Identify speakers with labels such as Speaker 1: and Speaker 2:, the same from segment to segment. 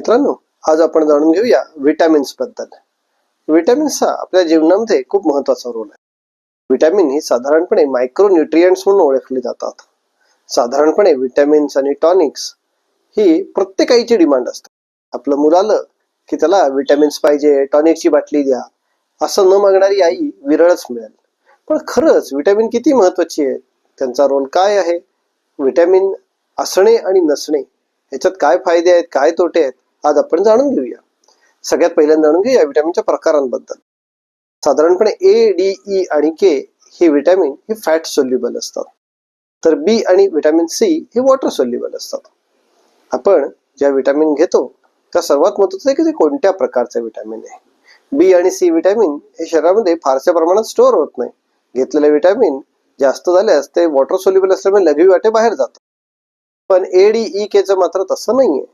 Speaker 1: मित्रांनो, आज आपण जाणून घेऊया विटॅमिन्स बद्दल. विटॅमिन्सचा आपल्या जीवनामध्ये खूप महत्वाचा रोल आहे. विटॅमिन ही साधारणपणे मायक्रोन्यूट्रिएंट्स म्हणून ओळखली जातात. साधारणपणे विटॅमिन्स आणि टॉनिक्स ही प्रत्येक आईची डिमांड असते. आपलं मुलं आलं की त्याला विटॅमिन्स पाहिजे, टॉनिकची बाटली द्या, असं न मागणारी आई विरळच मिळेल. पण खरंच विटॅमिन किती महत्वाची आहे, त्यांचा रोल काय आहे, विटॅमिन असणे आणि नसणे याच्यात काय फायदे आहेत, काय तोटे आहेत, आज आपण जाणून घेऊया. सगळ्यात पहिल्यांदा जाणून घेऊया विटॅमिनच्या प्रकारांबद्दल. साधारणपणे ए, डी, ई आणि के हे विटॅमिन हे फॅट सोल्युबल असतात, तर बी आणि विटॅमिन सी हे वॉटर सोल्युबल असतात. आपण ज्या विटॅमिन घेतो त्या सर्वात महत्वाचं आहे की ते कोणत्या प्रकारचे विटॅमिन आहे. बी आणि सी विटॅमिन हे शरीरामध्ये फारशा प्रमाणात स्टोअर होत नाही. घेतलेले विटॅमिन जास्त झाल्यास ते वॉटर सोल्युबल असल्यामुळे लघवी वाटे बाहेर जातात. पण ए, डी, ई, के चं मात्र तसं नाहीये.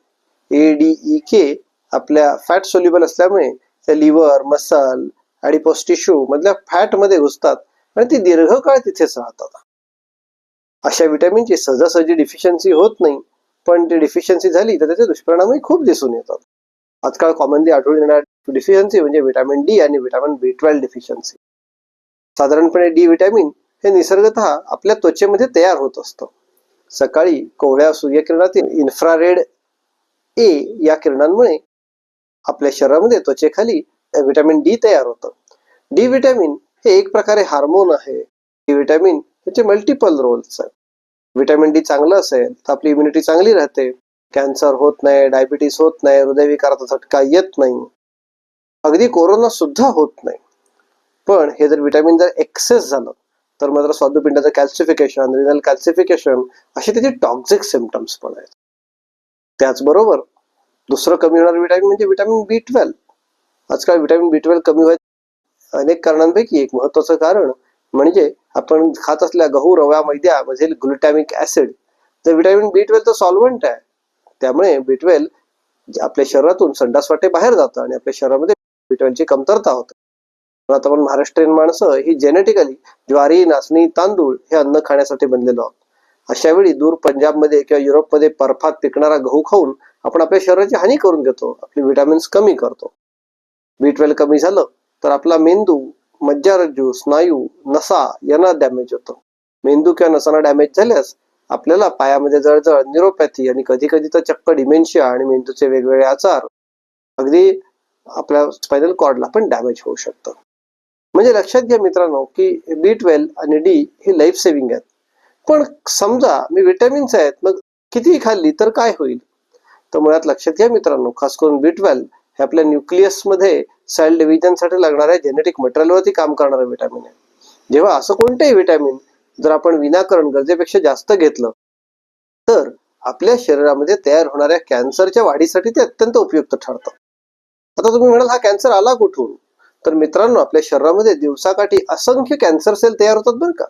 Speaker 1: ए, डी, ई, के आपल्या फॅट सोल्युबल असल्यामुळे ते लिव्हर, मसल, ॲडिपोस टिश्यू मधल्या फॅट मध्ये घुसतात आणि ती दीर्घकाळ तिथेच राहतात. अशा विटॅमिनची सहजासहजी डिफिशियन्सी होत नाही, पण ती डिफिशियन्सी झाली तर त्याचे दुष्परिणामही खूप दिसून येतात. आजकाल कॉमनली आढळून येणारी डिफिशियन्सी म्हणजे विटॅमिन डी आणि विटॅमिन B12 डिफिशियन्सी. साधारणपणे डी विटॅमिन हे निसर्गतः आपल्या त्वचेमध्ये तयार होत असतं. सकाळी कोवळ्या सूर्यकिरणातील इन्फ्रारेड ए या किरणांमुळे आपल्या शरीरामध्ये त्वचेखाली विटॅमिन डी तयार होतं. डी विटॅमिन हे एक प्रकारे हार्मोन आहे. डी विटॅमिन याचे मल्टिपल रोल्स आहेत. विटॅमिन डी चांगलं असेल तर आपली इम्युनिटी चांगली राहते, कॅन्सर होत नाही, डायबिटीस होत नाही, हृदयविकाराचा झटका येत नाही, अगदी कोरोना सुद्धा होत नाही. पण हे जर विटॅमिन जर एक्सेस झालं तर मात्र स्वादुपिंडाचं कॅल्सिफिकेशन, रिनल कॅल्सिफिकेशन असे त्याचे टॉक्सिक सिम्पटम्स पण आहेत. त्याचबरोबर दुसरं कमी होणारं विटॅमिन म्हणजे विटॅमिन B12. आजकाल विटॅमिन B12 कमी व्हायचं अनेक कारणांपैकी एक महत्वाचं कारण म्हणजे आपण खात असलेल्या गहू, रवा, मैद्यामधील ग्लुटॅमिक ऍसिड. तर विटॅमिन B12 तर सॉल्व्हंट आहे, त्यामुळे B12 आपल्या शरीरातून संडास वाटे बाहेर जातं आणि आपल्या शरीरामध्ये B12 ची कमतरता होते. आता आपण महाराष्ट्रीयन माणसं ही जेनेटिकली ज्वारी, नाचणी, तांदूळ हे अन्न खाण्यासाठी बनलेलो आहोत. अशा वेळी दूर पंजाबमध्ये किंवा युरोपमध्ये बर्फात पिकणारा गहू खाऊन आपण आपल्या शरीराची हानी करून घेतो, आपले विटॅमिन्स कमी करतो. B12 कमी झालं तर आपला मेंदू, मज्जारज्जू, स्नायू, नसा यांना डॅमेज होतो. मेंदू किंवा नसांना डॅमेज झाल्यास आपल्याला पायामध्ये जळजळ, न्यूरोपॅथी आणि कधी कधी तर चक्क डिमेन्शिया आणि मेंदूचे वेगवेगळे आजार, अगदी आपल्या स्पायनल कॉर्डला पण डॅमेज होऊ शकतं. म्हणजे लक्षात घ्या मित्रांनो की B12 आणि डी हे लाईफ सेव्हिंग आहेत. पण समजा मी विटॅमिन्स आहेत, मग किती खाल्ली तर काय होईल? तर मुळात लक्षात घ्या मित्रांनो, खास करून B12 हे आपल्या न्यूक्लियस मध्ये सेल डिव्हिजन साठी लागणाऱ्या जेनेटिक मटेरियलवरती काम करणारं विटॅमिन आहे. जेव्हा असं कोणतेही विटॅमिन जर आपण विनाकारण गरजेपेक्षा जास्त घेतलं तर आपल्या शरीरामध्ये तयार होणाऱ्या कॅन्सरच्या वाढीसाठी ते अत्यंत उपयुक्त ठरतं. आता तुम्ही म्हणाल हा कॅन्सर आला कुठून? तर मित्रांनो, आपल्या शरीरामध्ये दिवसाकाठी असंख्य कॅन्सर सेल तयार होतात बरं का.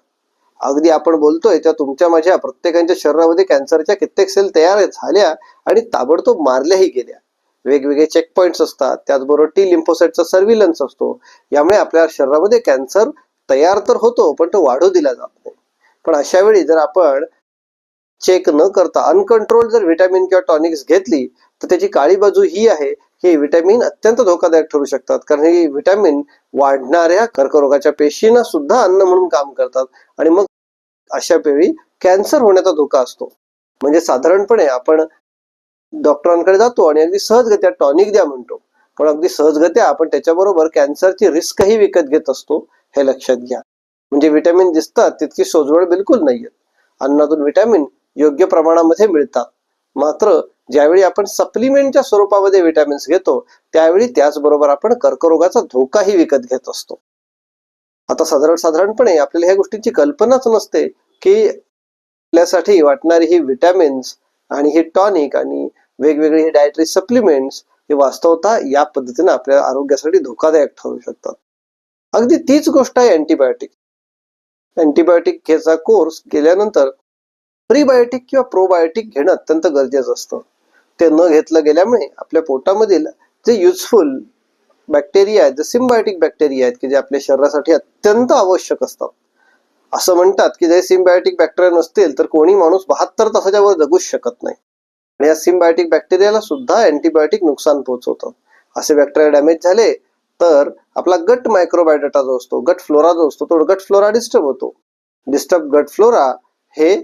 Speaker 1: अगदी आपण बोलतोय त्या तुमच्या माझ्या प्रत्येकाच्या शरीरामध्ये कॅन्सरच्या कित्येक सेल तयार झाल्या आणि ताबडतोब मारल्याही गेल्या. वेगवेगळे चेक पॉइंट्स असतात, त्याचबरोबर टी लिम्फोसाइटचा सर्व्हिलन्स असतो. यामुळे आपल्या शरीरामध्ये कॅन्सर तयार तर होतो, पण तो वाढू दिला जात नाही. पण अशा वेळी जर आपण चेक न करता अनकंट्रोल जर विटॅमिन किंवा टॉनिक्स घेतली तर त्याची काळी बाजू ही आहे की विटॅमिन अत्यंत धोकादायक ठरू शकतात, कारण हे विटॅमिन वाढणाऱ्या कर्करोगाच्या पेशींना सुद्धा अन्न म्हणून काम करतात आणि मग अशा वेळी कॅन्सर होण्याचा धोका असतो. म्हणजे साधारणपणे आपण डॉक्टरांकडे जातो आणि अगदी सहजगत्या टॉनिक द्या म्हणतो, पण अगदी सहजगत्या आपण त्याच्याबरोबर कॅन्सरची रिस्कही विकत घेत असतो, हे लक्षात घ्या. म्हणजे विटॅमिन दिसतात तितकी सोजवळ बिलकुल नाहीये. अन्नातून विटॅमिन योग्य प्रमाणामध्ये मिळतात, मात्र ज्यावेळी आपण सप्लिमेंटच्या स्वरूपामध्ये विटॅमिन्स घेतो त्यावेळी त्याचबरोबर आपण कर्करोगाचा धोकाही विकत घेत असतो. आता साधारणपणे आपल्याला ह्या गोष्टींची कल्पनाच नसते की आपल्यासाठी वाटणारी ही विटॅमिन्स आणि ही टॉनिक आणि वेगवेगळे हे डायटरी सप्लिमेंट्स हे वास्तवतः या पद्धतीने आपल्या आरोग्यासाठी धोकादायक ठरू शकतात. अगदी तीच गोष्ट आहे अँटीबायोटिक. अँटीबायोटिक घ्यायचा कोर्स केल्यानंतर प्रीबायोटिक किंवा प्रोबायोटिक घेणं अत्यंत गरजेचं असतं. ते न घेतलं गेल्यामुळे आपल्या पोटामधील जे युजफुल बॅक्टेरिया आहेत, जे सिम्बायोटिक बॅक्टेरिया आहेत की जे आपल्या शरीरासाठी अत्यंत आवश्यक असतात. असं म्हणतात की जे सिम्बायोटिक बॅक्टेरिया नसतील तर कोणी माणूस 72 तासाच्या वर जगूच शकत नाही. आणि या सिम्बायोटिक बॅक्टेरियाला सुद्धा अँटीबायोटिक नुकसान पोहोचवतं. असे बॅक्टेरिया डॅमेज झाले तर आपला गट मायक्रोबायोटा जो असतो, गट फ्लोरा जो असतो, तो गट फ्लोरा डिस्टर्ब होतो. डिस्टर्ब गट फ्लोरा हे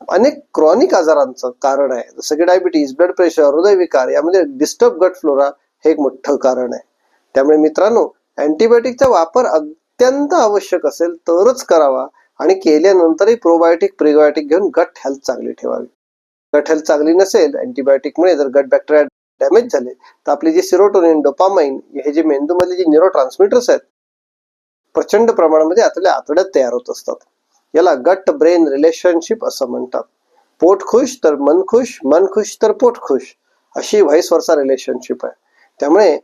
Speaker 1: अनेक क्रॉनिक आजारांचं कारण आहे, जसं की डायबिटीज, ब्लड प्रेशर, हृदयविकार. यामध्ये डिस्टर्ब गट फ्लोरा हे एक मोठं कारण आहे. त्यामुळे मित्रांनो, अँटीबायोटिकचा वापर अत्यंत आवश्यक असेल तरच करावा आणि केल्यानंतरही प्रोबायोटिक प्रिबायोटिक घेऊन गट हेल्थ चांगली ठेवावी. गट हेल्थ चांगली नसेल, अँटीबायोटिकमुळे जर गट बॅक्टेरिया डॅमेज झाले तर आपली जी सिरोटोनिन, डोपामाइन हे जे मेंदूमधले जे न्यूरो ट्रान्समिटर्स आहेत प्रचंड प्रमाणामध्ये आपल्या आतड्यात तयार होत असतात. याला गट ब्रेन रिलेशनशिप असं म्हणतात. पोट खुश तर मन खुश, मन खुश तर पोट खुश, अशी व्हाईस वर्सा रिलेशनशिप आहे. त्यामुळे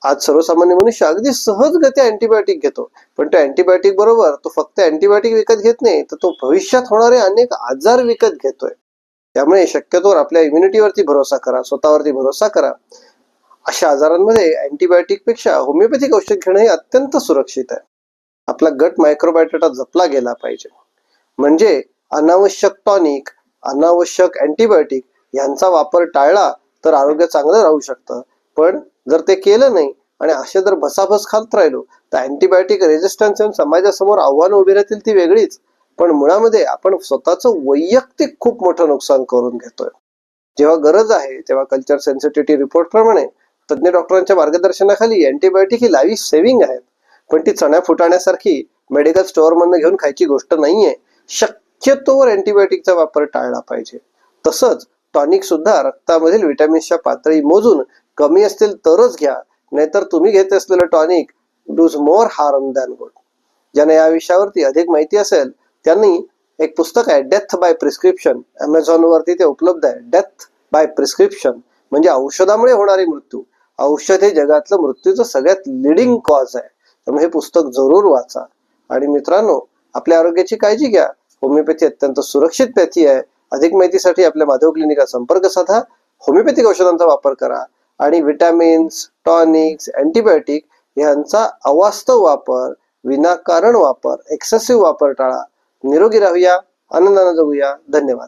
Speaker 1: आज सर्वसामान्य मनुष्य अगदी सहजगत्या अँटीबायोटिक घेतो, पण त्या अँटीबायोटिक बरोबर तो फक्त अँटीबायोटिक विकत घेत नाही, तर तो भविष्यात होणारे अनेक आजार विकत घेतोय. त्यामुळे शक्यतोवर आपल्या इम्युनिटीवरती भरोसा करा, स्वतःवरती भरोसा करा. अशा आजारांमध्ये अँटीबायोटिक पेक्षा होमिओपॅथिक औषध घेणं हे अत्यंत सुरक्षित आहे. आपला गट मायक्रोबायोटा जपला गेला पाहिजे. म्हणजे अनावश्यक टॉनिक, अनावश्यक अँटीबायोटिक यांचा वापर टाळला तर आरोग्य चांगलं राहू शकतं. पण जर ते केलं नाही आणि असे जर भसाभस खात राहिलो तर अँटीबायोटिक रेजिस्टन्स समाजासमोर आव्हानं उभी राहतील ती वेगळीच, पण मुळामध्ये आपण स्वतःचं वैयक्तिक खूप मोठं नुकसान करून घेतोय. जेव्हा गरज आहे तेव्हा कल्चर सेन्सिटिव्हिटी रिपोर्ट प्रमाणे तज्ञ डॉक्टरांच्या मार्गदर्शनाखाली अँटीबायोटिक ही लाईफ सेव्हिंग आहे, पण ती चण्या फुटाण्यासारखी मेडिकल स्टोअर मधून घेऊन खायची गोष्ट नाहीये. शक्यतोवर अँटीबायोटिकचा वापर टाळला पाहिजे. तसंच टॉनिक सुद्धा रक्तामधील व्हिटॅमिन्सच्या पातळी मोजून कमी असतील तरच घ्या, नाहीतर तुम्ही घेत असलेलं tonic does more harm than good. ज्यांना या विषयावरती अधिक माहिती असेल त्यांनी एक पुस्तक आहे, डेथ बाय प्रिस्क्रिप्शन, अमेझॉन वरती ते उपलब्ध आहे. डेथ बाय प्रिस्क्रिप्शन म्हणजे औषधामुळे होणारी मृत्यू. औषध हे जगातलं मृत्यूचं सगळ्यात लिडिंग कॉज आहे. त्यामुळे हे पुस्तक जरूर वाचा. आणि मित्रांनो, आपल्या आरोग्याची काळजी घ्या. होमिओपॅथी अत्यंत सुरक्षित पॅथी आहे. अधिक माहितीसाठी आपल्या माधव क्लिनिकला संपर्क साधा. होमिओपॅथिक औषधांचा वापर करा आणि विटॅमिन्स, टॉनिक्स, अँटीबायोटिक यांचा अवास्तव वापर, विनाकारण वापर, एक्सेसिव्ह वापर टाळा. निरोगी राहूया, आनंदाने जगूया. धन्यवाद.